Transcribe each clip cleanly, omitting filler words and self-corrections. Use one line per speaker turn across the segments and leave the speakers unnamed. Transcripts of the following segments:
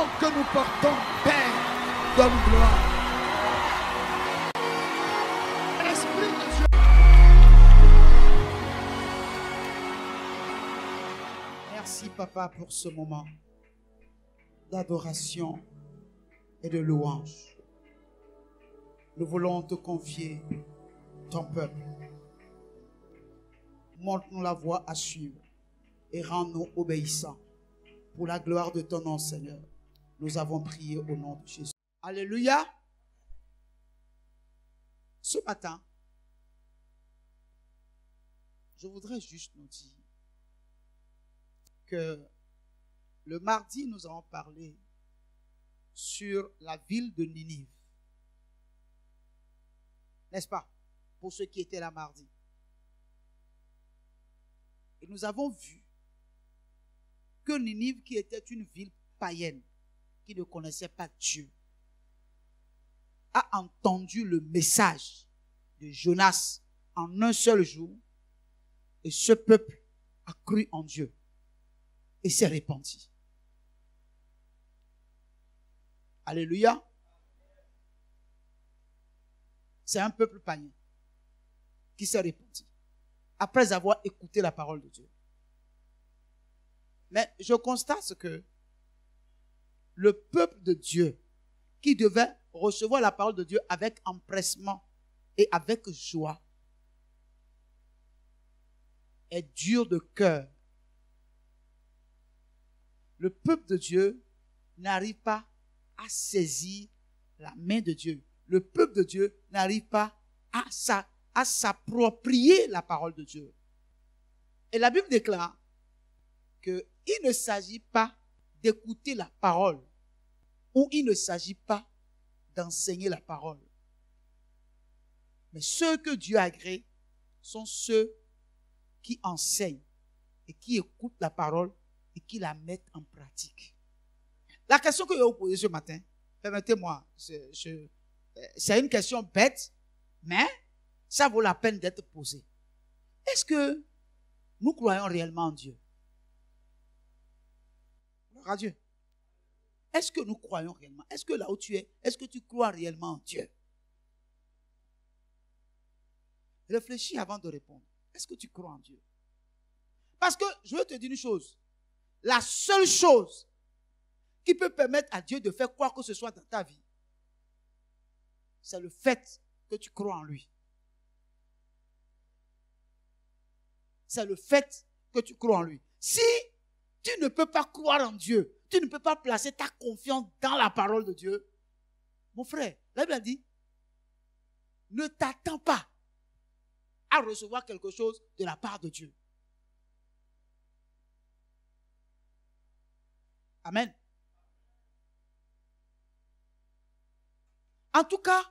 nom que nous portons, Père, donne gloire. Esprit de Dieu. Merci, Papa, pour ce moment d'adoration et de louange. Nous voulons te confier ton peuple. Montre-nous la voie à suivre et rends-nous obéissants. Pour la gloire de ton nom, Seigneur, nous avons prié au nom de Jésus. Alléluia. Ce matin, je voudrais juste nous dire que le mardi, nous avons parlé sur la ville de Ninive. N'est-ce pas? Pour ceux qui étaient là mardi. Et nous avons vu que Ninive, qui était une ville païenne, qui ne connaissait pas Dieu, a entendu le message de Jonas en un seul jour, et ce peuple a cru en Dieu et s'est répandu. Alléluia. C'est un peuple païen qui s'est répandu après avoir écouté la parole de Dieu. Mais je constate que le peuple de Dieu, qui devait recevoir la parole de Dieu avec empressement et avec joie, est dur de cœur. Le peuple de Dieu n'arrive pas à saisir la main de Dieu. Le peuple de Dieu n'arrive pas à s'approprier la parole de Dieu. Et la Bible déclare qu'il ne s'agit pas d'écouter la parole ou il ne s'agit pas d'enseigner la parole. Mais ceux que Dieu agrée sont ceux qui enseignent et qui écoutent la parole et qui la mettent en pratique. La question que je vais vous poser ce matin, permettez-moi, c'est une question bête, mais ça vaut la peine d'être posée. Est-ce que nous croyons réellement en Dieu? Gloire à Dieu. Est-ce que nous croyons réellement? Est-ce que là où tu es, est-ce que tu crois réellement en Dieu? Réfléchis avant de répondre. Est-ce que tu crois en Dieu? Parce que je veux te dire une chose. La seule chose qui peut permettre à Dieu de faire quoi que ce soit dans ta vie, c'est le fait que tu crois en lui. C'est le fait que tu crois en lui. Si tu ne peux pas croire en Dieu, tu ne peux pas placer ta confiance dans la parole de Dieu, mon frère, la Bible a dit, ne t'attends pas à recevoir quelque chose de la part de Dieu. Amen. En tout cas,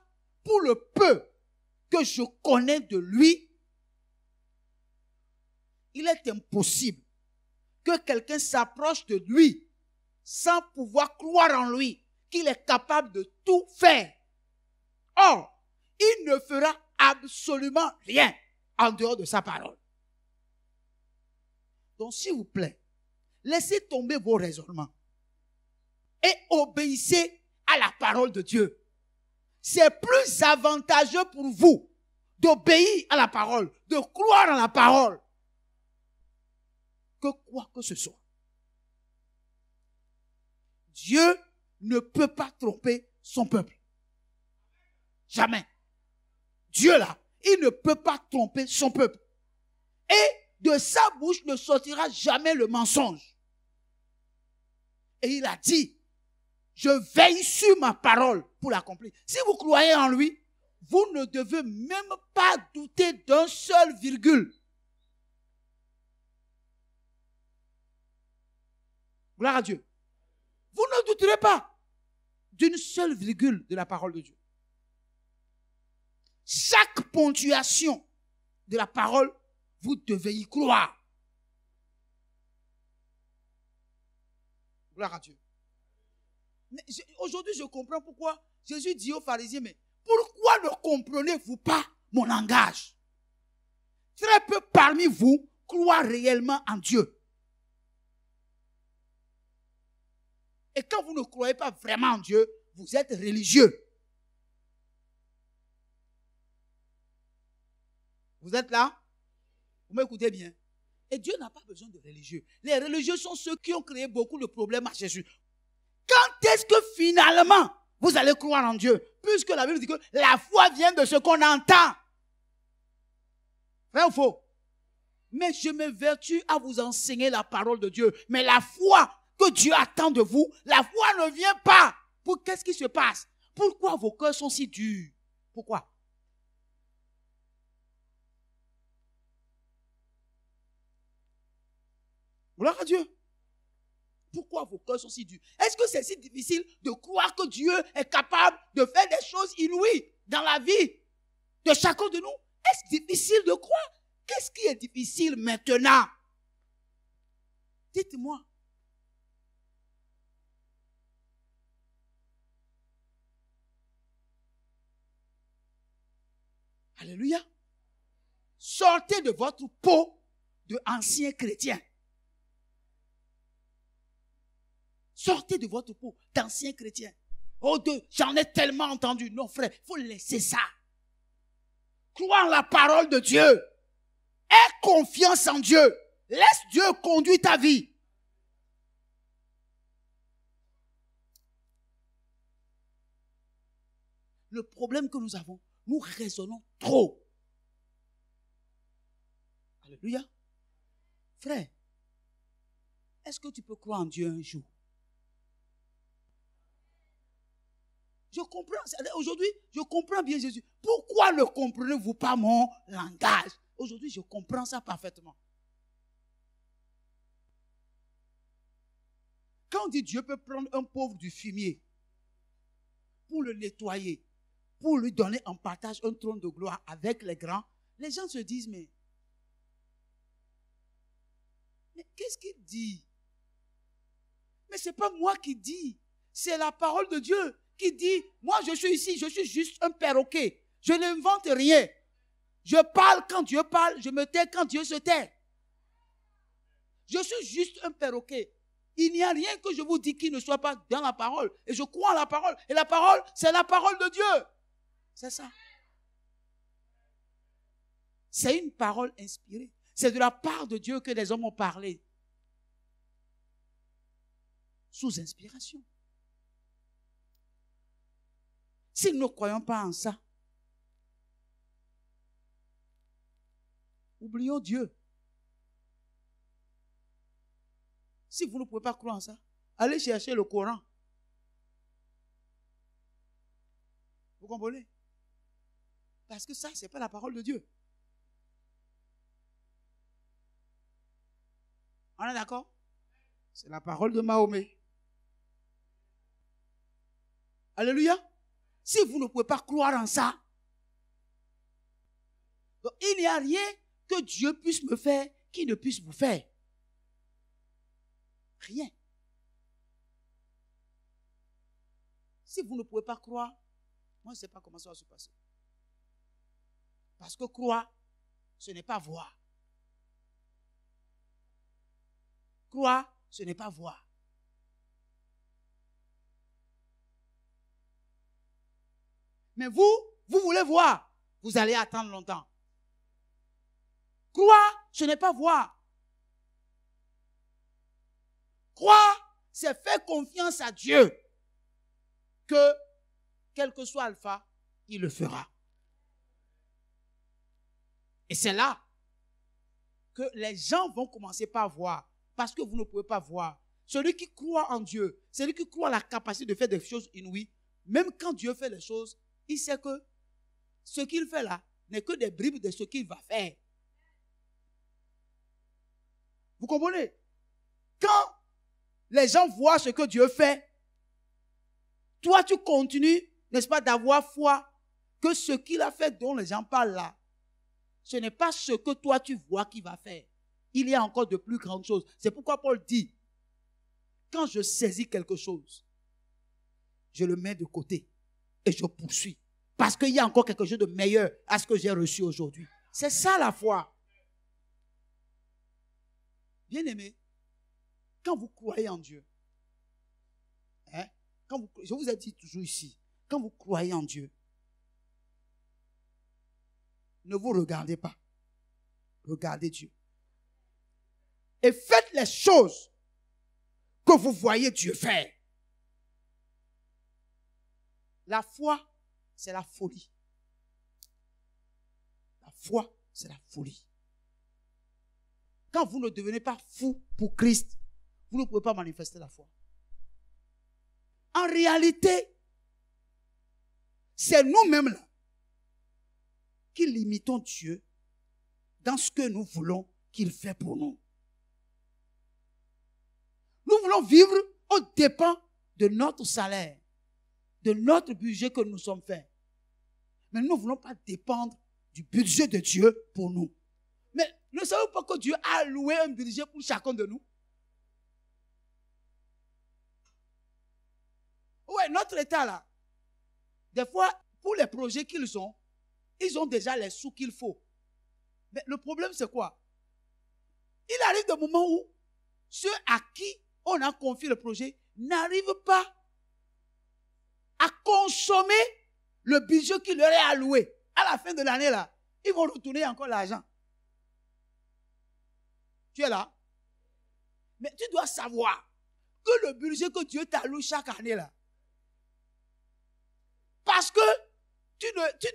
pour le peu que je connais de lui, il est impossible que quelqu'un s'approche de lui sans pouvoir croire en lui, qu'il est capable de tout faire. Or, il ne fera absolument rien en dehors de sa parole. Donc, s'il vous plaît, laissez tomber vos raisonnements et obéissez à la parole de Dieu. C'est plus avantageux pour vous d'obéir à la parole, de croire en la parole, que quoi que ce soit. Dieu ne peut pas tromper son peuple. Jamais. Dieu là, il ne peut pas tromper son peuple. Et de sa bouche ne sortira jamais le mensonge. Et il a dit, je veille sur ma parole pour l'accomplir. Si vous croyez en lui, vous ne devez même pas douter d'un seul virgule. Gloire à Dieu. Vous ne douterez pas d'une seule virgule de la parole de Dieu. Chaque ponctuation de la parole, vous devez y croire. Gloire à Dieu. Aujourd'hui, je comprends pourquoi Jésus dit aux pharisiens, mais pourquoi ne comprenez-vous pas mon langage? Très peu parmi vous croient réellement en Dieu. Et quand vous ne croyez pas vraiment en Dieu, vous êtes religieux. Vous êtes là? Vous m'écoutez bien? Et Dieu n'a pas besoin de religieux. Les religieux sont ceux qui ont créé beaucoup de problèmes à Jésus. Quand est-ce que finalement vous allez croire en Dieu? Puisque la Bible dit que la foi vient de ce qu'on entend. Vrai ou faux? Mais je m'évertue à vous enseigner la parole de Dieu. Mais la foi que Dieu attend de vous, la foi ne vient pas. Qu'est-ce qui se passe? Pourquoi vos cœurs sont si durs? Pourquoi? Gloire à Dieu. Pourquoi vos cœurs sont si durs? Est-ce que c'est si difficile de croire que Dieu est capable de faire des choses inouïes dans la vie de chacun de nous? Est-ce difficile de croire? Qu'est-ce qui est difficile maintenant? Dites-moi. Alléluia. Sortez de votre peau de anciens chrétiens. Sortez de votre peau d'anciens chrétiens. Oh, j'en ai tellement entendu. Non, frère, il faut laisser ça. Crois en la parole de Dieu. Aie confiance en Dieu. Laisse Dieu conduire ta vie. Le problème que nous avons, nous raisonnons trop. Alléluia. Frère, est-ce que tu peux croire en Dieu un jour? Je comprends. Aujourd'hui, je comprends bien Jésus. Pourquoi ne comprenez-vous pas mon langage? Aujourd'hui, je comprends ça parfaitement. Quand on dit Dieu peut prendre un pauvre du fumier pour le nettoyer, pour lui donner en partage un trône de gloire avec les grands, les gens se disent, mais qu'est-ce qu'il dit? Mais ce n'est pas moi qui dis, c'est la parole de Dieu qui dit, moi je suis ici, je suis juste un perroquet, je n'invente rien. Je parle quand Dieu parle, je me tais quand Dieu se tait. Je suis juste un perroquet. Il n'y a rien que je vous dis qui ne soit pas dans la parole. Et je crois en la parole. Et la parole, c'est la parole de Dieu. C'est ça. C'est une parole inspirée. C'est de la part de Dieu que les hommes ont parlé. Sous inspiration. Si nous ne croyons pas en ça, oublions Dieu. Si vous ne pouvez pas croire en ça, allez chercher le Coran. Vous comprenez? Parce que ça, ce n'est pas la parole de Dieu. On est d'accord? C'est la parole de Mahomet. Alléluia. Si vous ne pouvez pas croire en ça, donc il n'y a rien que Dieu puisse me faire qui ne puisse vous faire. Rien. Si vous ne pouvez pas croire, moi je ne sais pas comment ça va se passer. Parce que croire, ce n'est pas voir. Croire, ce n'est pas voir. Mais vous voulez voir. Vous allez attendre longtemps. Croire, ce n'est pas voir. Croire, c'est faire confiance à Dieu que, quel que soit Alpha, il le fera. Et c'est là que les gens vont commencer par voir, parce que vous ne pouvez pas voir. Celui qui croit en Dieu, celui qui croit à la capacité de faire des choses inouïes, même quand Dieu fait les choses, il sait que ce qu'il fait là n'est que des bribes de ce qu'il va faire. Vous comprenez? Quand les gens voient ce que Dieu fait, toi tu continues, n'est-ce pas, d'avoir foi que ce qu'il a fait dont les gens parlent là, ce n'est pas ce que toi tu vois qu'il va faire. Il y a encore de plus grandes choses. C'est pourquoi Paul dit, quand je saisis quelque chose, je le mets de côté et je poursuis. Parce qu'il y a encore quelque chose de meilleur à ce que j'ai reçu aujourd'hui. C'est ça la foi. Bien-aimé, quand vous croyez en Dieu, je vous ai dit toujours ici, quand vous croyez en Dieu, ne vous regardez pas. Regardez Dieu. Et faites les choses que vous voyez Dieu faire. La foi, c'est la folie. La foi, c'est la folie. Quand vous ne devenez pas fou pour Christ, vous ne pouvez pas manifester la foi. En réalité, c'est nous-mêmes là qui limitons Dieu dans ce que nous voulons qu'il fait pour nous. Nous voulons vivre aux dépens de notre salaire, de notre budget que nous sommes faits. Mais nous ne voulons pas dépendre du budget de Dieu pour nous. Mais ne savez-vous pas que Dieu a alloué un budget pour chacun de nous? Oui, notre État là, des fois, pour les projets qu'ils ont, ils ont déjà les sous qu'il faut. Mais le problème, c'est quoi? Il arrive des moments où ceux à qui on a confié le projet n'arrivent pas à consommer le budget qui leur est alloué. À la fin de l'année, là, ils vont retourner encore l'argent. Tu es là? Mais tu dois savoir que le budget que Dieu t'alloue chaque année, là, parce que tu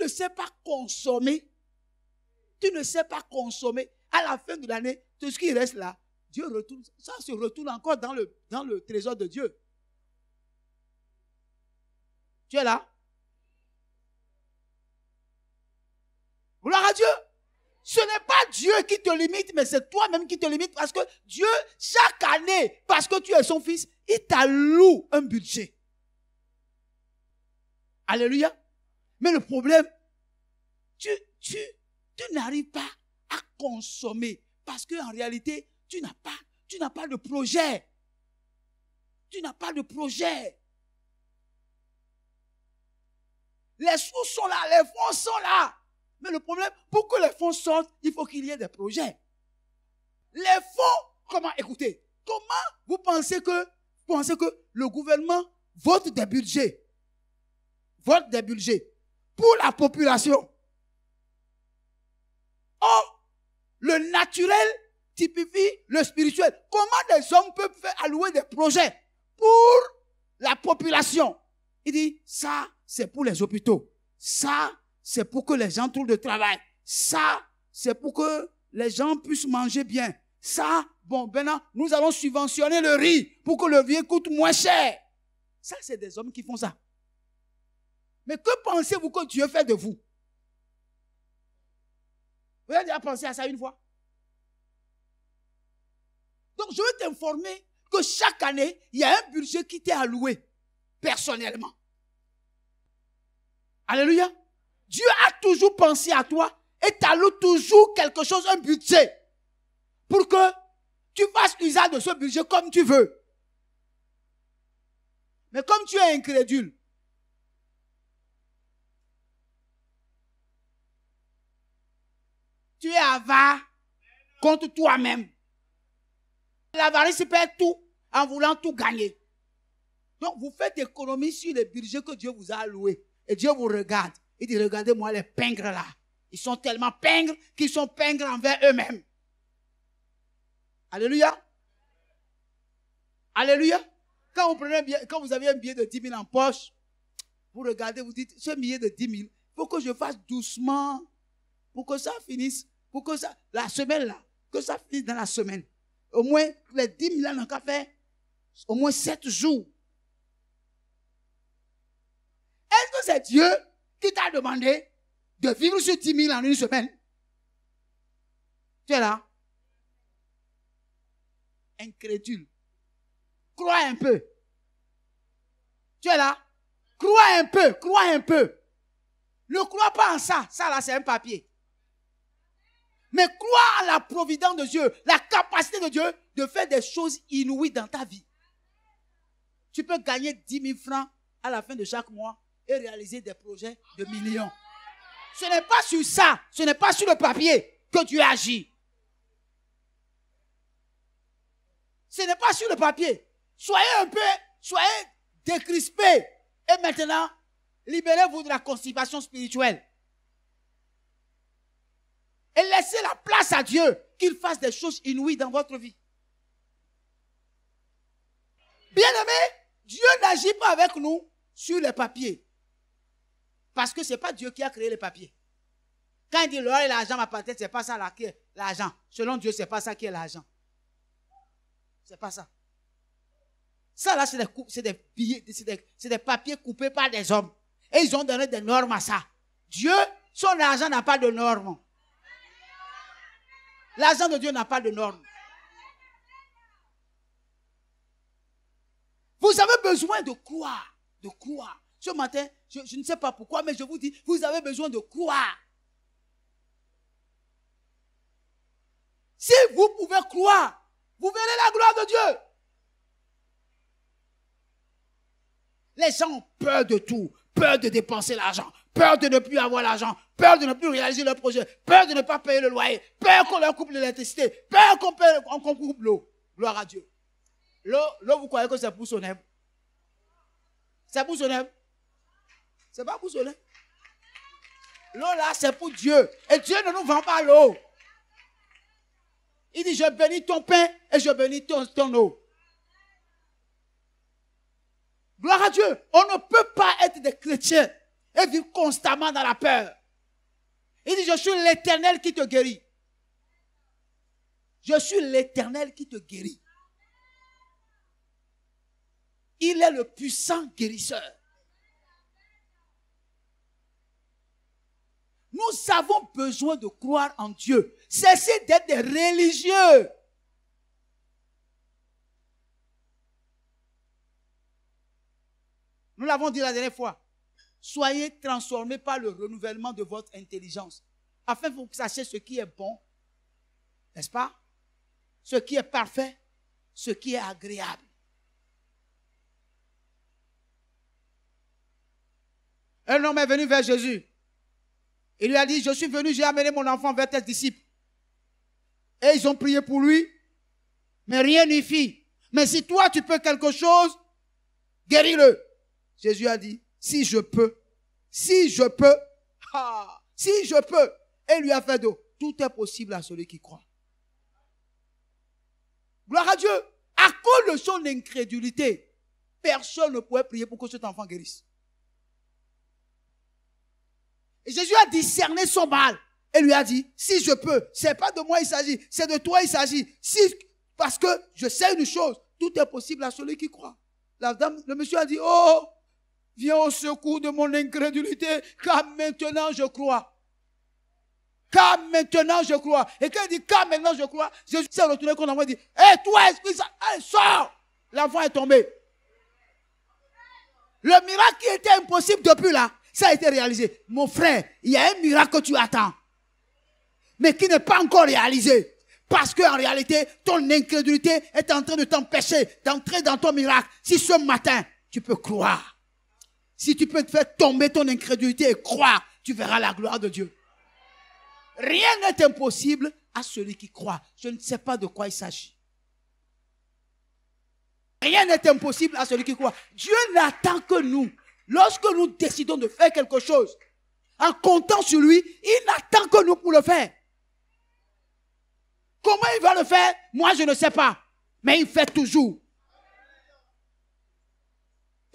ne sais pas consommer, à la fin de l'année, tout ce qui reste là, Dieu retourne, ça se retourne encore dans le trésor de Dieu. Tu es là? Gloire à Dieu. Ce n'est pas Dieu qui te limite, mais c'est toi-même qui te limite parce que Dieu, chaque année, parce que tu es son fils, il t'alloue un budget. Alléluia. Mais le problème, tu n'arrives pas à consommer parce qu'en réalité, tu n'as pas de projet. Tu n'as pas de projet. Les sous sont là, les fonds sont là. Mais le problème, pour que les fonds sortent, il faut qu'il y ait des projets. Les fonds, écoutez, comment vous pensez que le gouvernement vote des budgets pour la population? Or, le naturel typifie le spirituel. Comment des hommes peuvent faire allouer des projets pour la population? Il dit, ça, c'est pour les hôpitaux. Ça, c'est pour que les gens trouvent de travail. Ça, c'est pour que les gens puissent manger bien. Ça, maintenant, nous allons subventionner le riz pour que le riz coûte moins cher. Ça, c'est des hommes qui font ça. Mais que pensez-vous que Dieu fait de vous? Vous avez déjà pensé à ça une fois? Donc, je veux t'informer que chaque année, il y a un budget qui t'est alloué personnellement. Alléluia. Dieu a toujours pensé à toi et t'alloue toujours quelque chose, un budget, pour que tu fasses usage de ce budget comme tu veux. Mais comme tu es incrédule, tu es avare contre toi-même. L'avarice perd tout en voulant tout gagner. Donc, vous faites économie sur les budgets que Dieu vous a alloués. Et Dieu vous regarde. Il dit, regardez-moi les pingres là. Ils sont tellement pingres qu'ils sont pingres envers eux-mêmes. Alléluia. Alléluia. Quand vous avez un billet de 10 000 en poche, vous regardez, vous dites, ce billet de 10 000, il faut que je fasse doucement pour que ça finisse, pour que ça, la semaine là, que ça finisse dans la semaine. Au moins, les 10 000 là n'ont qu'à faire au moins 7 jours. Est-ce que c'est Dieu qui t'a demandé de vivre sur 10 000 en une semaine? Tu es là? Incrédule. Crois un peu. Tu es là? Crois un peu, crois un peu. Ne crois pas en ça. Ça là, c'est un papier. Mais crois en la providence de Dieu, la capacité de Dieu de faire des choses inouïes dans ta vie. Tu peux gagner 10 000 francs à la fin de chaque mois et réaliser des projets de millions. Ce n'est pas sur ça, ce n'est pas sur le papier que Dieu agit. Ce n'est pas sur le papier. Soyez décrispez. Et maintenant, libérez-vous de la constipation spirituelle. Et laissez la place à Dieu qu'il fasse des choses inouïes dans votre vie. Bien-aimé, Dieu n'agit pas avec nous sur les papiers. Parce que ce n'est pas Dieu qui a créé les papiers. Quand il dit l'or et l'argent m'appartiennent, ce n'est pas ça là qui est l'argent. Selon Dieu, ce n'est pas ça qui est l'argent. Ce n'est pas ça. Ça là, c'est des billets, c'est des papiers coupés par des hommes. Et ils ont donné des normes à ça. Dieu, son argent n'a pas de normes. L'argent de Dieu n'a pas de normes. Vous avez besoin de croire. De croire. Ce matin, je ne sais pas pourquoi, mais je vous dis, vous avez besoin de croire. Si vous pouvez croire, vous verrez la gloire de Dieu. Les gens ont peur de tout. Peur de dépenser l'argent. Peur de ne plus avoir l'argent. Peur de ne plus réaliser leur projet. Peur de ne pas payer le loyer. Peur qu'on leur coupe l'électricité. Peur qu'on coupe l'eau. Gloire à Dieu. L'eau, vous croyez que c'est pour son âme? C'est pour son âme? C'est pas pour son âme. L'eau là, c'est pour Dieu. Et Dieu ne nous vend pas l'eau. Il dit, je bénis ton pain et je bénis ton eau. Gloire à Dieu. On ne peut pas être des chrétiens et vivre constamment dans la peur. Il dit, je suis l'Éternel qui te guérit. Je suis l'Éternel qui te guérit. Il est le puissant guérisseur. Nous avons besoin de croire en Dieu. Cessez d'être des religieux. Nous l'avons dit la dernière fois. Soyez transformés par le renouvellement de votre intelligence. Afin que vous sachiez ce qui est bon. N'est-ce pas? Ce qui est parfait. Ce qui est agréable. Un homme est venu vers Jésus. Il lui a dit, je suis venu, j'ai amené mon enfant vers tes disciples. Et ils ont prié pour lui, mais rien n'y fit. Mais si toi tu peux quelque chose, guéris-le. Jésus a dit, si je peux, si je peux, si je peux. Et il lui a fait d'eau. Tout est possible à celui qui croit. Gloire à Dieu. À cause de son incrédulité, personne ne pouvait prier pour que cet enfant guérisse. Et Jésus a discerné son mal et lui a dit, si je peux, c'est pas de moi il s'agit, c'est de toi il s'agit. Si, parce que je sais une chose, tout est possible à celui qui croit. Le monsieur a dit, oh, viens au secours de mon incrédulité, car maintenant je crois. Car maintenant je crois. Et quand il dit, car maintenant je crois, Jésus s'est retourné contre l'enfant et dit, hé, toi, esprit, sors! L'enfant est tombé. Le miracle qui était impossible depuis là, ça a été réalisé. Mon frère, il y a un miracle que tu attends, mais qui n'est pas encore réalisé. Parce qu'en réalité, ton incrédulité est en train de t'empêcher d'entrer dans ton miracle. Si ce matin, tu peux croire. Si tu peux te faire tomber ton incrédulité et croire, tu verras la gloire de Dieu. Rien n'est impossible à celui qui croit. Je ne sais pas de quoi il s'agit. Rien n'est impossible à celui qui croit. Dieu n'attend que nous. Lorsque nous décidons de faire quelque chose, en comptant sur lui, il n'attend que nous pour le faire. Comment il va le faire? Moi, je ne sais pas. Mais il fait toujours.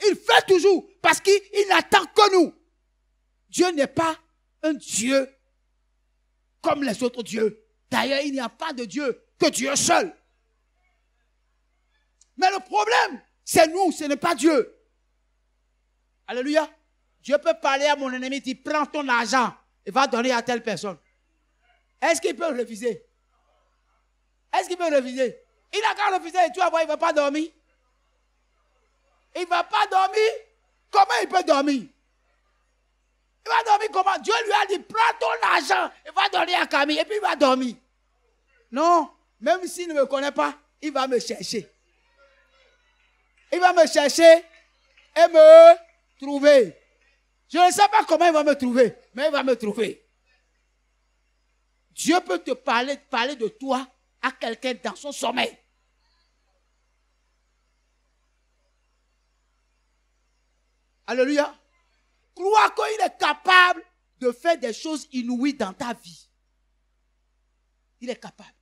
Il fait toujours. Parce qu'il n'attend que nous. Dieu n'est pas un Dieu comme les autres dieux. D'ailleurs, il n'y a pas de Dieu que Dieu seul. Mais le problème, c'est nous, ce n'est pas Dieu. Alléluia. Dieu peut parler à mon ennemi, il dit, prends ton argent et va donner à telle personne. Est-ce qu'il peut refuser? Est-ce qu'il peut refuser? Il n'a qu'à refuser et tu vas voir, il ne va pas dormir. Il ne va pas dormir. Comment il peut dormir? Il va dormir comment? Dieu lui a dit, prends ton argent et va donner à Camille et puis il va dormir. Non, même s'il ne me connaît pas, il va me chercher. Il va me chercher et me trouver. Je ne sais pas comment il va me trouver, mais il va me trouver. Dieu peut te parler de toi à quelqu'un dans son sommeil. Alléluia. Crois qu'il est capable de faire des choses inouïes dans ta vie. Il est capable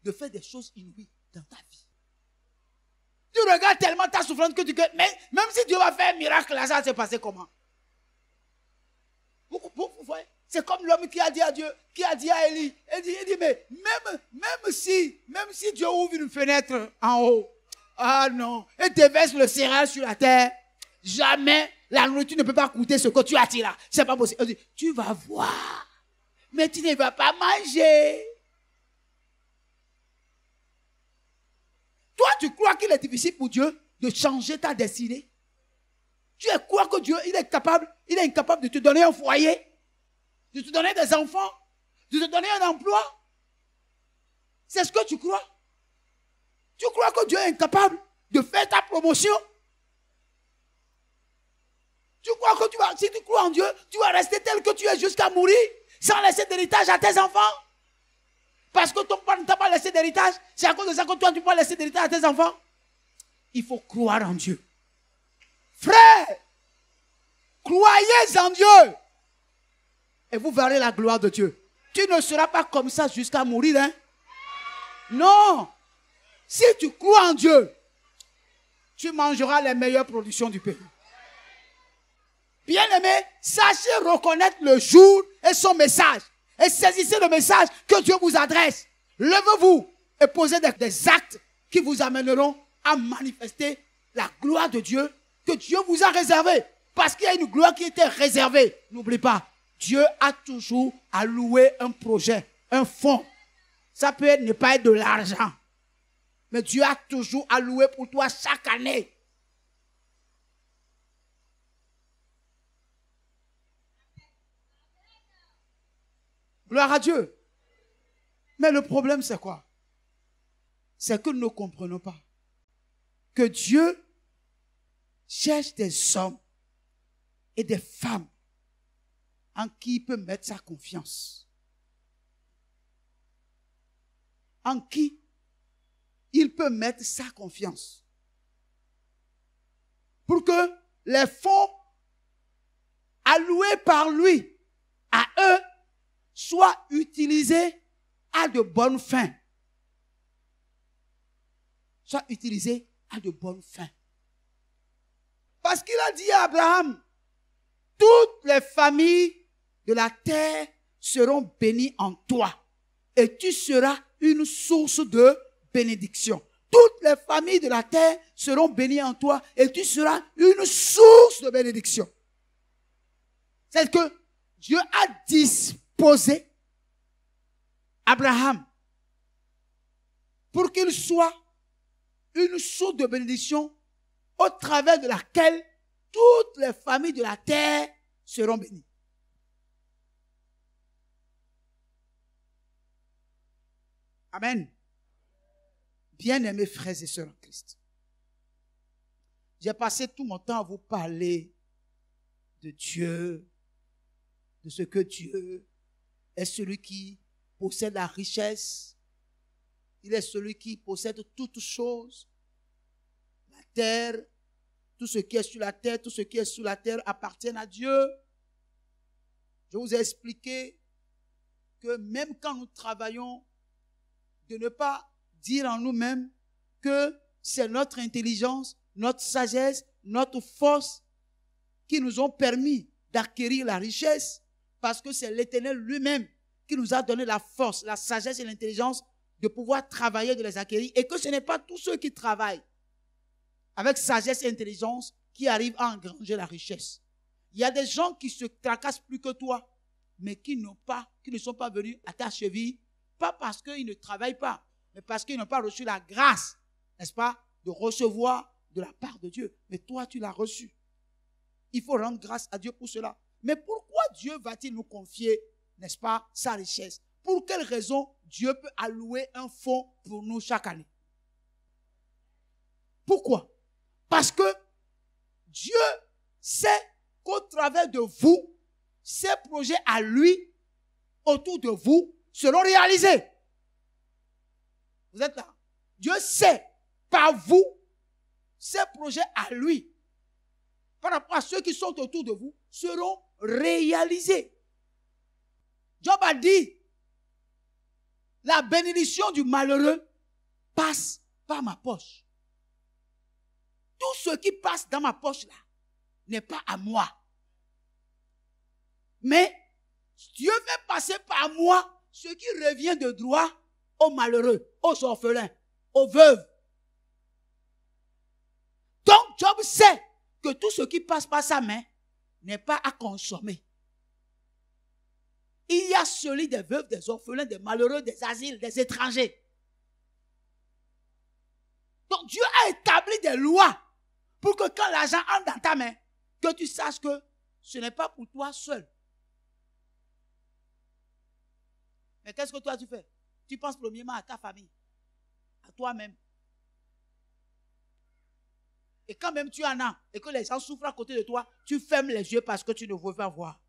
de faire des choses inouïes dans ta vie. Tu regardes tellement ta souffrance que tu dis, mais même si Dieu va faire un miracle, là, ça va se passer comment? Vous voyez? C'est comme l'homme qui a dit à Dieu, qui a dit à Élie. Il dit, mais même si Dieu ouvre une fenêtre en haut, ah non, et déverse le céréal sur la terre, jamais la nourriture ne peut pas coûter ce que tu as dit là. C'est pas possible. Il dit, tu vas voir, mais tu ne vas pas manger. Toi, tu crois qu'il est difficile pour Dieu de changer ta destinée? Tu crois que Dieu, il est incapable de te donner un foyer, de te donner des enfants, de te donner un emploi? C'est ce que tu crois? Tu crois que Dieu est incapable de faire ta promotion? Tu crois que si tu crois en Dieu, tu vas rester tel que tu es jusqu'à mourir, sans laisser d'héritage à tes enfants? Parce que ton père ne t'a pas laissé d'héritage, c'est à cause de ça que toi tu peux laisser d'héritage à tes enfants? Il faut croire en Dieu. Frère, croyez en Dieu et vous verrez la gloire de Dieu. Tu ne seras pas comme ça jusqu'à mourir, hein? Non. Si tu crois en Dieu, tu mangeras les meilleures productions du pays. Bien-aimé, sachez reconnaître le jour et son message. Et saisissez le message que Dieu vous adresse. Levez-vous et posez des actes qui vous amèneront à manifester la gloire de Dieu que Dieu vous a réservée. Parce qu'il y a une gloire qui était réservée. N'oublie pas, Dieu a toujours alloué un projet, un fonds. Ça peut ne pas être de l'argent. Mais Dieu a toujours alloué pour toi chaque année. Gloire à Dieu. Mais le problème, c'est quoi? C'est que nous ne comprenons pas que Dieu cherche des hommes et des femmes en qui il peut mettre sa confiance. En qui il peut mettre sa confiance. Pour que les fonds alloués par lui à eux soient utilisés à de bonnes fins. Soient utilisés à de bonnes fins. Parce qu'il a dit à Abraham, toutes les familles de la terre seront bénies en toi et tu seras une source de bénédiction. Toutes les familles de la terre seront bénies en toi et tu seras une source de bénédiction. C'est que Dieu a disposé Abraham pour qu'il soit une source de bénédiction au travers de laquelle toutes les familles de la terre seront bénies. Amen. Bien-aimés frères et sœurs en Christ, j'ai passé tout mon temps à vous parler de Dieu, de ce que Dieu est celui qui possède la richesse. Il est celui qui possède toutes choses. La terre, tout ce qui est sur la terre, tout ce qui est sous la terre appartient à Dieu. Je vous ai expliqué que même quand nous travaillons, de ne pas dire en nous-mêmes que c'est notre intelligence, notre sagesse, notre force qui nous ont permis d'acquérir la richesse, parce que c'est l'Éternel lui-même qui nous a donné la force, la sagesse et l'intelligence de pouvoir travailler, de les acquérir, et que ce n'est pas tous ceux qui travaillent avec sagesse et intelligence qui arrivent à engranger la richesse. Il y a des gens qui se tracassent plus que toi, mais qui ne sont pas venus à ta cheville, pas parce qu'ils ne travaillent pas, mais parce qu'ils n'ont pas reçu la grâce, n'est-ce pas, de recevoir de la part de Dieu. Mais toi, tu l'as reçu. Il faut rendre grâce à Dieu pour cela. Mais pourquoi Dieu va-t-il nous confier, n'est-ce pas, sa richesse? Pour quelle raison Dieu peut allouer un fonds pour nous chaque année? Pourquoi? Parce que Dieu sait qu'au travers de vous, ses projets à lui, autour de vous, seront réalisés. Vous êtes là? Dieu sait, par vous, ses projets à lui, par rapport à ceux qui sont autour de vous seront réalisés. Job a dit, la bénédiction du malheureux passe par ma poche. Tout ce qui passe dans ma poche là n'est pas à moi. Mais Dieu fait passer par moi ce qui revient de droit aux malheureux, aux orphelins, aux veuves. Donc Job sait que tout ce qui passe par sa main n'est pas à consommer. Il y a celui des veuves, des orphelins, des malheureux, des asiles, des étrangers. Donc Dieu a établi des lois pour que quand l'argent entre dans ta main, que tu saches que ce n'est pas pour toi seul. Mais qu'est-ce que toi tu fais? Tu penses premièrement à ta famille, à toi-même. Et quand même tu en as et que les gens souffrent à côté de toi, tu fermes les yeux parce que tu ne veux pas voir.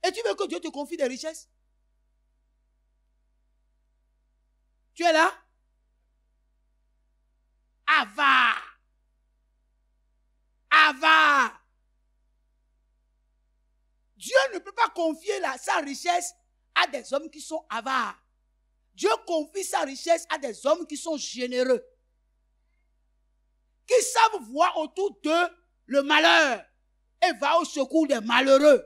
Et tu veux que Dieu te confie des richesses? Tu es là? Avare. Avare. Dieu ne peut pas confier sa richesse à des hommes qui sont avares. Dieu confie sa richesse à des hommes qui sont généreux, qui savent voir autour d'eux le malheur et va au secours des malheureux.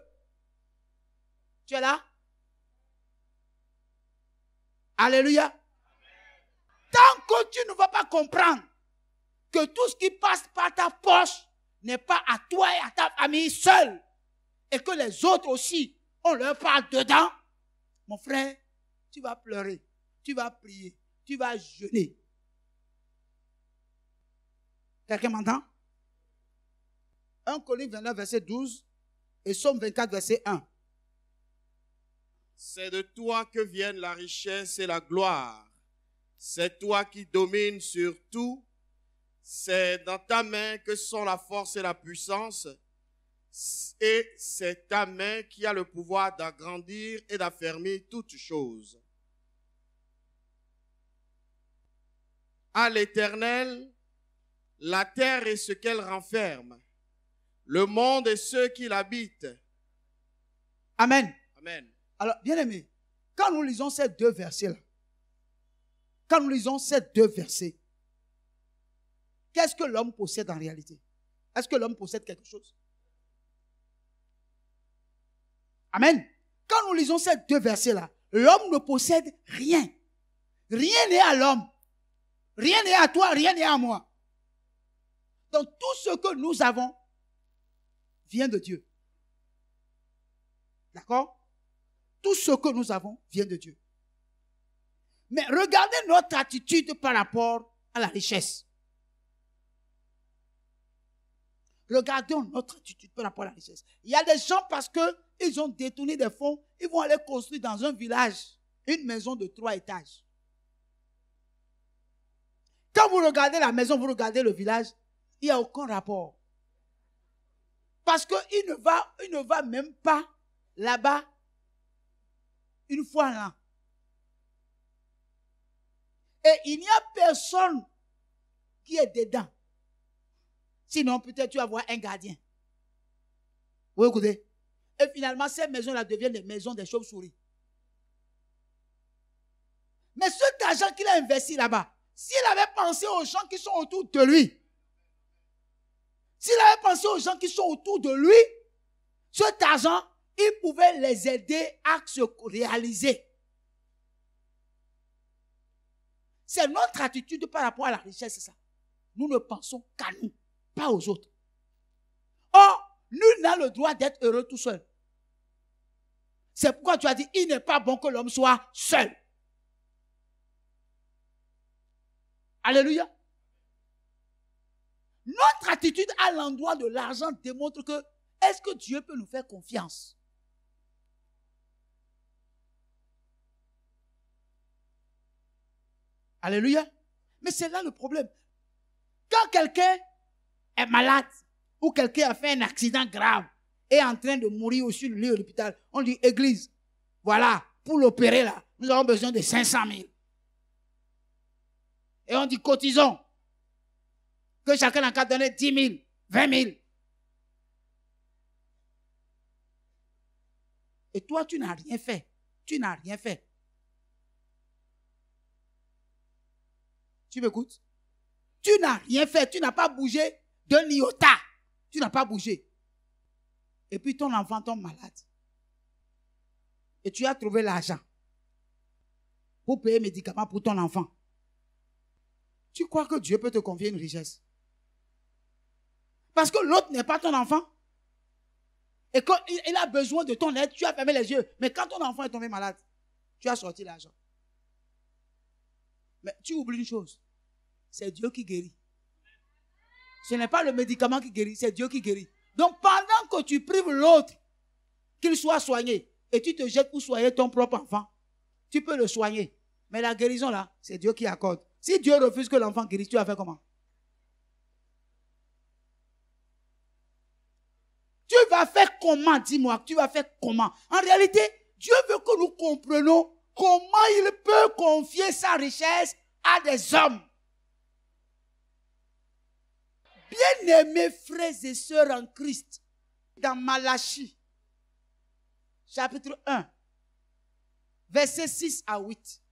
Tu es là? Alléluia. Tant que tu ne vas pas comprendre que tout ce qui passe par ta poche n'est pas à toi et à ta famille seule, et que les autres aussi, on leur parle dedans, mon frère, tu vas pleurer, tu vas prier, tu vas jeûner. Quelqu'un m'entend? 1 Corinthiens 29, verset 12 et Psaume 24, verset 1.
C'est de toi que viennent la richesse et la gloire. C'est toi qui domines sur tout. C'est dans ta main que sont la force et la puissance. Et c'est ta main qui a le pouvoir d'agrandir et d'affermir toutes choses. À l'Éternel, la terre et ce qu'elle renferme, le monde et ceux qui l'habitent.
Amen.
Amen.
Alors, bien aimé, quand nous lisons ces deux versets-là, qu'est-ce que l'homme possède en réalité? Est-ce que l'homme possède quelque chose? Amen. Quand nous lisons ces deux versets-là, l'homme ne possède rien. Rien n'est à l'homme. Rien n'est à toi, rien n'est à moi. Donc tout ce que nous avons vient de Dieu. D'accord? Tout ce que nous avons vient de Dieu. Mais regardez notre attitude par rapport à la richesse. Regardons notre attitude par rapport à la richesse. Il y a des gens parce qu'ils ont détourné des fonds, ils vont aller construire dans un village une maison de 3 étages. Quand vous regardez la maison, vous regardez le village, il n'y a aucun rapport. Parce qu'il ne va même pas là-bas une fois l'an. Et il n'y a personne qui est dedans. Sinon, peut-être tu vas voir un gardien. Vous écoutez? Et finalement, ces maisons-là deviennent des maisons des chauves-souris. Mais cet argent qu'il a investi là-bas, s'il avait pensé aux gens qui sont autour de lui, cet argent, il pouvait les aider à se réaliser. C'est notre attitude par rapport à la richesse, c'est ça. Nous ne pensons qu'à nous, pas aux autres. Or, nul n'a le droit d'être heureux tout seul. C'est pourquoi tu as dit, il n'est pas bon que l'homme soit seul. Alléluia. Notre attitude à l'endroit de l'argent démontre que est-ce que Dieu peut nous faire confiance? Alléluia. Mais c'est là le problème. Quand quelqu'un est malade ou quelqu'un a fait un accident grave et est en train de mourir au-dessus du lit de l'hôpital, on dit, Église, voilà, pour l'opérer là, nous avons besoin de 500 000. Et on dit, cotisons. que chacun n'a qu'à donner 10 000, 20 000. Et toi, tu n'as rien fait. Tu n'as rien fait. Tu m'écoutes? Tu n'as rien fait. Tu n'as pas bougé d'un iota. Tu n'as pas bougé. Et puis ton enfant tombe malade. Et tu as trouvé l'argent pour payer les médicaments pour ton enfant. Tu crois que Dieu peut te confier une richesse? Parce que l'autre n'est pas ton enfant. Et quand il a besoin de ton aide, tu as fermé les yeux. Mais quand ton enfant est tombé malade, tu as sorti l'argent. Mais tu oublies une chose. C'est Dieu qui guérit. Ce n'est pas le médicament qui guérit, c'est Dieu qui guérit. Donc pendant que tu prives l'autre qu'il soit soigné et tu te jettes pour soigner ton propre enfant, tu peux le soigner. Mais la guérison là, c'est Dieu qui accorde. Si Dieu refuse que l'enfant guérisse, tu vas faire comment? Tu vas faire comment? Dis-moi, tu vas faire comment? En réalité, Dieu veut que nous comprenions comment il peut confier sa richesse à des hommes. Bien-aimés frères et sœurs en Christ, dans Malachie, chapitre 1, versets 6 à 8,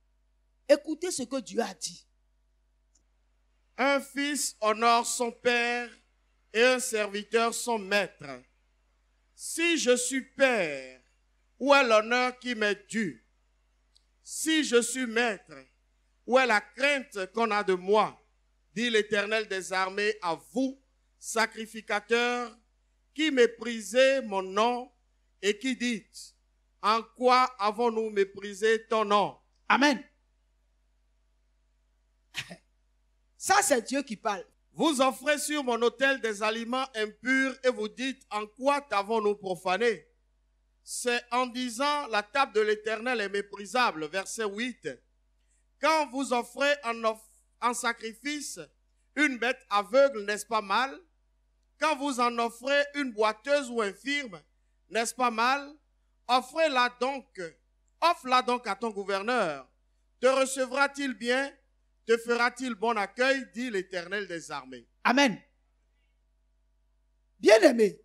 écoutez ce que Dieu a dit.
Un fils honore son père et un serviteur son maître. Si je suis père, où est l'honneur qui m'est dû? Si je suis maître, où est la crainte qu'on a de moi? Dit l'Éternel des armées à vous, sacrificateurs, qui méprisez mon nom et qui dites, en quoi avons-nous méprisé ton nom?
Amen. Ça, c'est Dieu qui parle.
Vous offrez sur mon autel des aliments impurs et vous dites, en quoi t'avons-nous profané? C'est en disant, la table de l'Éternel est méprisable. Verset 8. Quand vous offrez en sacrifice une bête aveugle, n'est-ce pas mal? Quand vous en offrez une boiteuse ou infirme, n'est-ce pas mal? Offre-la donc à ton gouverneur. Te recevra-t-il bien? Te fera-t-il bon accueil? Dit l'Éternel des armées.
Amen. Bien-aimé,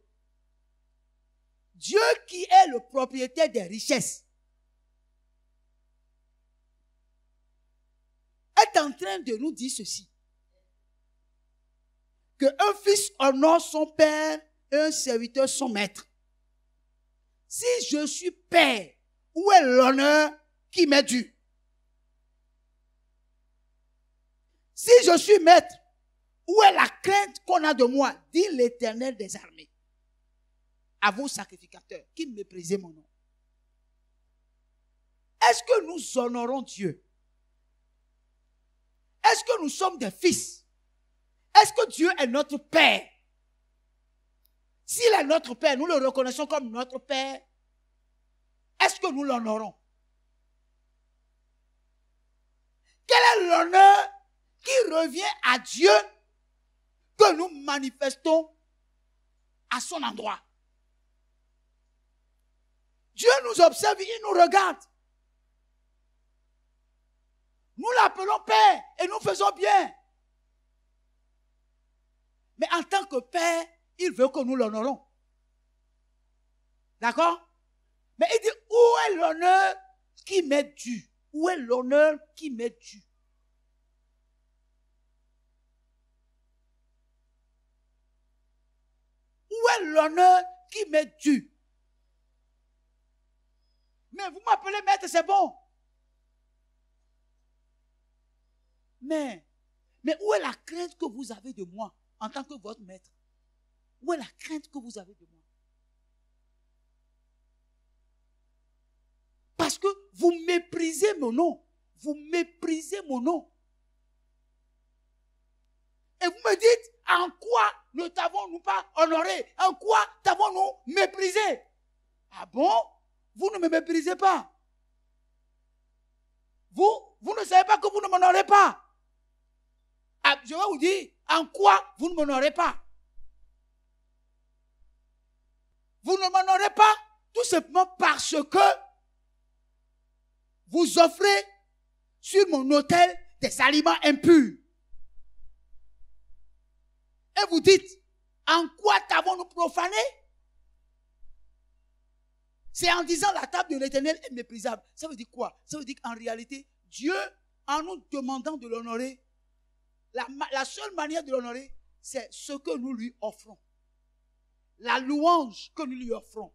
Dieu qui est le propriétaire des richesses est en train de nous dire ceci. Qu'un fils honore son père et un serviteur son maître. Si je suis père, où est l'honneur qui m'est dû? Si je suis maître, où est la crainte qu'on a de moi? Dit l'Éternel des armées. À vous sacrificateurs qui méprisez mon nom. Est-ce que nous honorons Dieu? Est-ce que nous sommes des fils? Est-ce que Dieu est notre Père? S'il est notre Père, nous le reconnaissons comme notre Père. Est-ce que nous l'honorons? Quel est l'honneur qui revient à Dieu que nous manifestons à son endroit? Dieu nous observe, il nous regarde. Nous l'appelons Père et nous faisons bien. Mais en tant que Père, il veut que nous l'honorons. D'accord? Mais il dit, où est l'honneur qui m'est dû? Où est l'honneur qui m'est dû? Où est l'honneur qui m'est dû? Mais vous m'appelez maître, c'est bon. Mais où est la crainte que vous avez de moi en tant que votre maître? Où est la crainte que vous avez de moi? Parce que vous méprisez mon nom. Vous méprisez mon nom. Et vous me dites, en quoi ne t'avons-nous pas honoré? En quoi t'avons-nous méprisé? Ah bon? Vous ne me méprisez pas. Vous ne savez pas que vous ne m'honorez pas. Ah, je vais vous dire, en quoi vous ne m'honorez pas? Vous ne m'honorez pas tout simplement parce que vous offrez sur mon autel des aliments impurs. et vous dites, en quoi t'avons-nous profané? C'est en disant la table de l'Éternel est méprisable. Ça veut dire quoi? Ça veut dire qu'en réalité, Dieu, en nous demandant de l'honorer, la seule manière de l'honorer, c'est ce que nous lui offrons. La louange que nous lui offrons.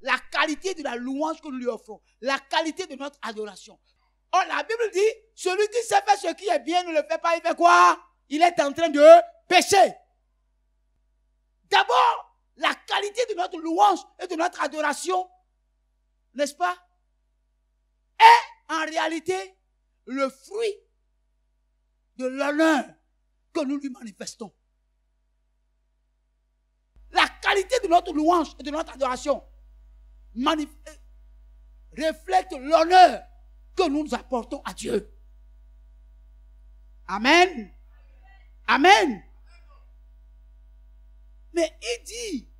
La qualité de la louange que nous lui offrons. La qualité de notre adoration. Or, la Bible dit, celui qui sait faire ce qui est bien ne le fait pas, il fait quoi? Il est en train de pécher. D'abord, la qualité de notre louange et de notre adoration, n'est-ce pas, est en réalité le fruit de l'honneur que nous lui manifestons. La qualité de notre louange et de notre adoration reflète l'honneur que nous apportons à Dieu. Amen. Amen. Mais il dit,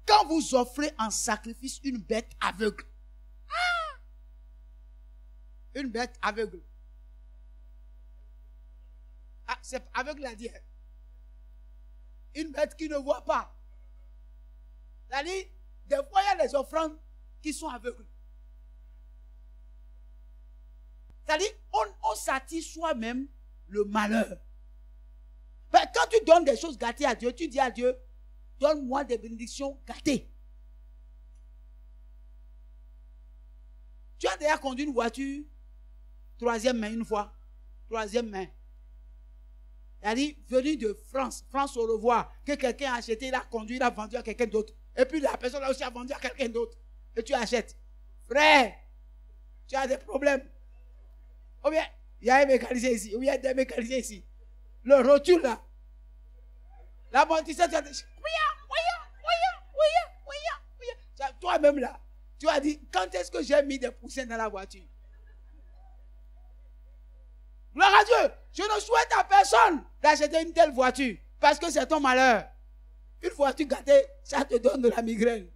quand vous offrez en sacrifice une bête aveugle, une bête aveugle. Ah, c'est aveugle à dire. Une bête qui ne voit pas. C'est-à-dire, des fois, il y a des offrandes qui sont aveugles. C'est-à-dire, on s'attire soi-même le malheur. Ben, quand tu donnes des choses gâtées à Dieu, tu dis à Dieu, donne-moi des bénédictions gâtées. Tu as déjà conduit une voiture, troisième main une fois, troisième main. C'est-à-dire, venu de France, France au revoir, que quelqu'un a acheté, il a conduit, il a vendu à quelqu'un d'autre. Et puis la personne là aussi a vendu à quelqu'un d'autre. Et tu achètes. Frère, tu as des problèmes. Ou bien, il y a un mécanicien ici, ou il y a des mécaniciens ici. Le rotule là. L'amortisseur, tu as dit, toi-même là, tu as dit, quand est-ce que j'ai mis des poussins dans la voiture? Gloire à Dieu. Je ne souhaite à personne d'acheter une telle voiture parce que c'est ton malheur. Une voiture gâtée, ça te donne de la migraine.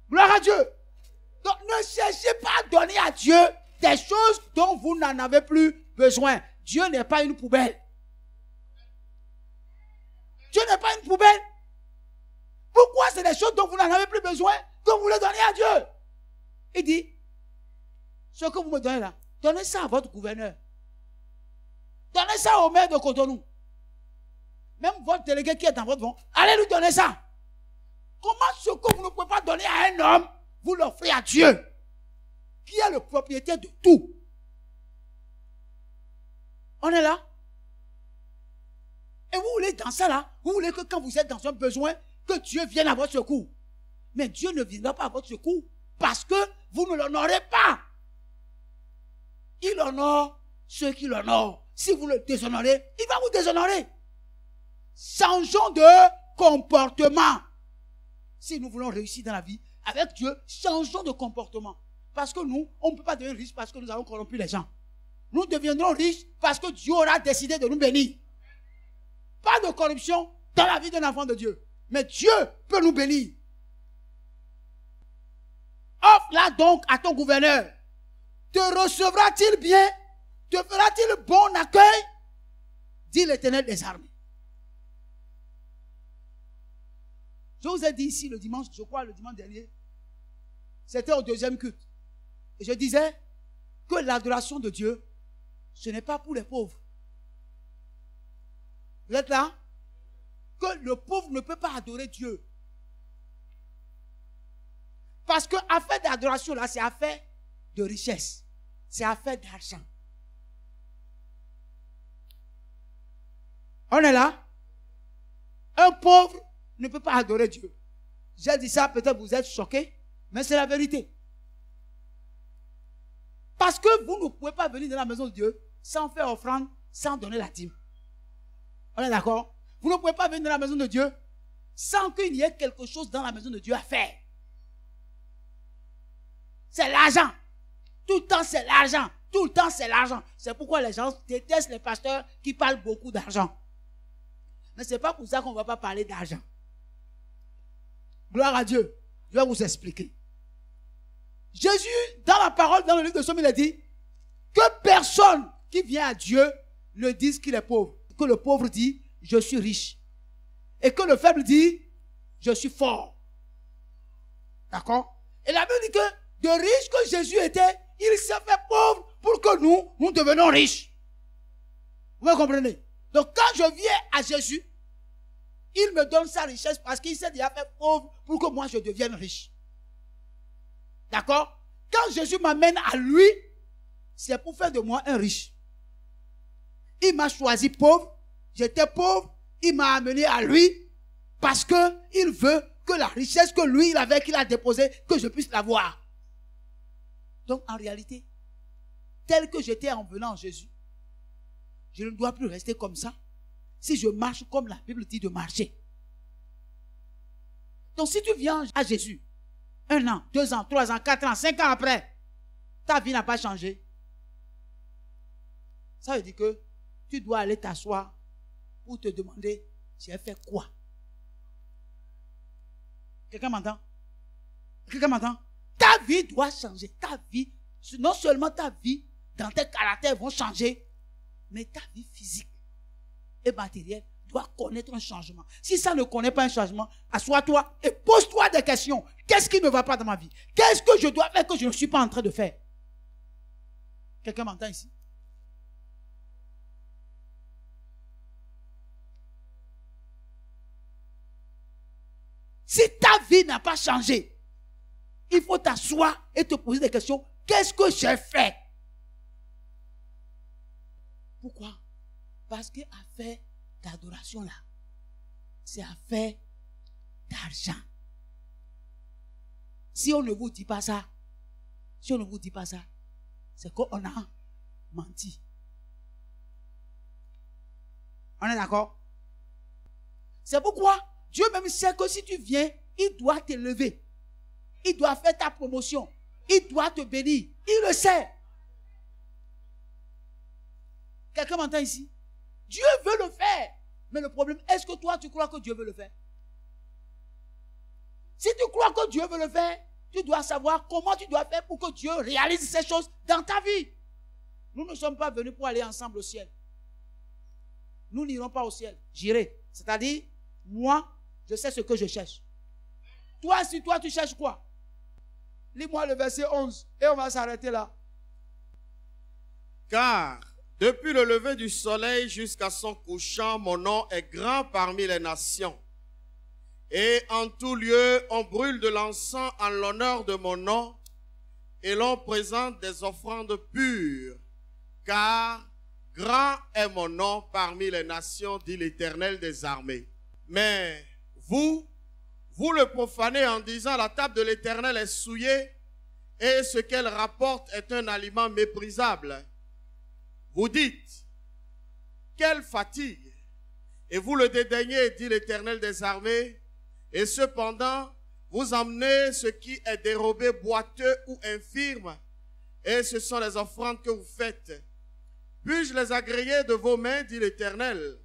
Gloire à Dieu. Donc ne cherchez pas à donner à Dieu des choses dont vous n'en avez plus besoin. Dieu n'est pas une poubelle. Dieu n'est pas une poubelle. Pourquoi c'est des choses dont vous n'en avez plus besoin que vous voulez donner à Dieu? Il dit, ce que vous me donnez là, donnez ça à votre gouverneur. Donnez ça au maire de Cotonou. Même votre délégué qui est dans votre vent, allez lui donner ça. Comment ce que vous ne pouvez pas donner à un homme, vous l'offrez à Dieu, qui est le propriétaire de tout? On est là. Et vous voulez dans ça là, vous voulez que quand vous êtes dans un besoin, que Dieu vienne à votre secours. Mais Dieu ne viendra pas à votre secours parce que vous ne l'honorez pas. Il honore ceux qui l'honorent. Si vous le déshonorez, il va vous déshonorer. Changeons de comportement. Si nous voulons réussir dans la vie avec Dieu, changeons de comportement. Parce que nous, on ne peut pas devenir riches parce que nous avons corrompu les gens. Nous deviendrons riches parce que Dieu aura décidé de nous bénir. Pas de corruption dans la vie d'un enfant de Dieu. Mais Dieu peut nous bénir. Offre-la donc à ton gouverneur. Te recevra-t-il bien? Te fera-t-il bon accueil? Dit l'Éternel des armées. Je vous ai dit ici le dimanche, je crois le dimanche dernier, c'était au deuxième culte. Et je disais que l'adoration de Dieu, ce n'est pas pour les pauvres. Vous êtes là? Que le pauvre ne peut pas adorer Dieu. Parce que affaire d'adoration là, c'est affaire de richesse. C'est affaire d'argent. On est là? Un pauvre ne peut pas adorer Dieu. J'ai dit ça, peut-être vous êtes choqués, mais c'est la vérité. Parce que vous ne pouvez pas venir dans la maison de Dieu sans faire offrande, sans donner la dîme. On est d'accord? Vous ne pouvez pas venir dans la maison de Dieu sans qu'il y ait quelque chose dans la maison de Dieu à faire. C'est l'argent. Tout le temps, c'est l'argent. Tout le temps, c'est l'argent. C'est pourquoi les gens détestent les pasteurs qui parlent beaucoup d'argent. Mais ce n'est pas pour ça qu'on ne va pas parler d'argent. Gloire à Dieu. Je vais vous expliquer. Jésus, dans la parole, dans le livre de Somme, il a dit que personne qui vient à Dieu ne dise qu'il est pauvre. Que le pauvre dit, je suis riche. Et que le faible dit, je suis fort. D'accord? Et la Bible dit que de riche que Jésus était, il s'est fait pauvre pour que nous devenions riches. Vous me comprenez? Donc quand je viens à Jésus, il me donne sa richesse parce qu'il s'est déjà fait pauvre pour que moi je devienne riche. D'accord? Quand Jésus m'amène à lui, c'est pour faire de moi un riche. Il m'a choisi pauvre, j'étais pauvre, il m'a amené à lui parce qu'il veut que la richesse que lui il avait, qu'il a déposée, que je puisse l'avoir. Donc en réalité, tel que j'étais en venant en Jésus, je ne dois plus rester comme ça si je marche comme la Bible dit de marcher. Donc si tu viens à Jésus, 1 an, 2 ans, 3 ans, 4 ans, 5 ans après, ta vie n'a pas changé. Ça veut dire que tu dois aller t'asseoir pour te demander, j'ai fait quoi? Quelqu'un m'entend? Quelqu'un m'entend? Ta vie doit changer. Ta vie, non seulement ta vie, dans tes caractères vont changer, mais ta vie physique et matérielle doit connaître un changement. Si ça ne connaît pas un changement, assois-toi et pose-toi des questions. Qu'est-ce qui ne va pas dans ma vie? Qu'est-ce que je dois faire que je ne suis pas en train de faire? Quelqu'un m'entend ici? Si ta vie n'a pas changé, il faut t'asseoir et te poser des questions. Qu'est-ce que j'ai fait? Pourquoi? Parce que affaire d'adoration là, c'est affaire d'argent. Si on ne vous dit pas ça, c'est qu'on a menti. On est d'accord? C'est pourquoi Dieu même sait que si tu viens, il doit t'élever. Il doit faire ta promotion. Il doit te bénir. Il le sait. Quelqu'un m'entend ici? Dieu veut le faire. Mais le problème, est-ce que toi, tu crois que Dieu veut le faire? Si tu crois que Dieu veut le faire, tu dois savoir comment tu dois faire pour que Dieu réalise ces choses dans ta vie. Nous ne sommes pas venus pour aller ensemble au ciel. Nous n'irons pas au ciel. J'irai. C'est-à-dire, moi, je sais ce que je cherche. Toi, si toi, tu cherches quoi? Lis-moi le verset 11 et on va s'arrêter là.
Car depuis le lever du soleil jusqu'à son couchant, mon nom est grand parmi les nations. Et en tout lieu, on brûle de l'encens en l'honneur de mon nom, et l'on présente des offrandes pures, car grand est mon nom parmi les nations, dit l'Éternel des armées. Mais vous le profanez en disant, la table de l'Éternel est souillée, et ce qu'elle rapporte est un aliment méprisable. Vous dites, quelle fatigue! Et vous le dédaignez, dit l'Éternel des armées, et cependant, vous emmenez ce qui est dérobé, boiteux ou infirme, et ce sont les offrandes que vous faites. Puis-je les agréer de vos mains, dit l'Éternel?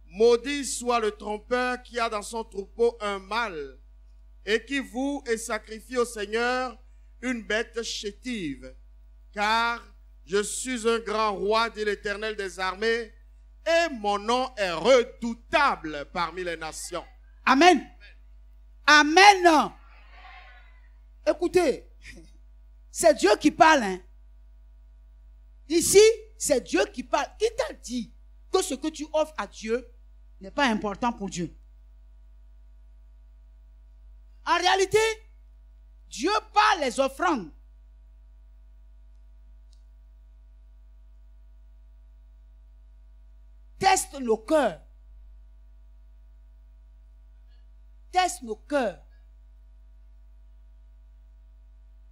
Maudit soit le trompeur qui a dans son troupeau un mâle, et qui voue et sacrifie au Seigneur une bête chétive. Car je suis un grand roi, dit l'Éternel des armées, et mon nom est redoutable parmi les nations.
Amen. Amen. Écoutez, c'est Dieu qui parle. Hein. Ici, c'est Dieu qui parle. Qui t'a dit que ce que tu offres à Dieu n'est pas important pour Dieu? En réalité, Dieu parle les offrandes. Teste nos cœurs. Teste nos cœurs.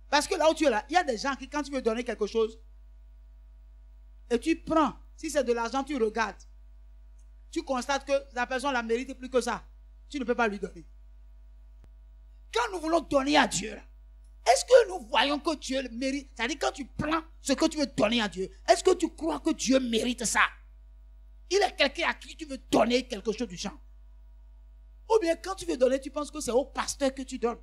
Parce que là où tu es là, il y a des gens qui, quand tu veux donner quelque chose, et tu prends, si c'est de l'argent, tu regardes. Tu constates que la personne la mérite plus que ça. Tu ne peux pas lui donner. Quand nous voulons donner à Dieu, est-ce que nous voyons que Dieu le mérite? C'est-à-dire quand tu prends ce que tu veux donner à Dieu, est-ce que tu crois que Dieu mérite ça? Il est quelqu'un à qui tu veux donner quelque chose du genre. Ou bien quand tu veux donner, tu penses que c'est au pasteur que tu donnes.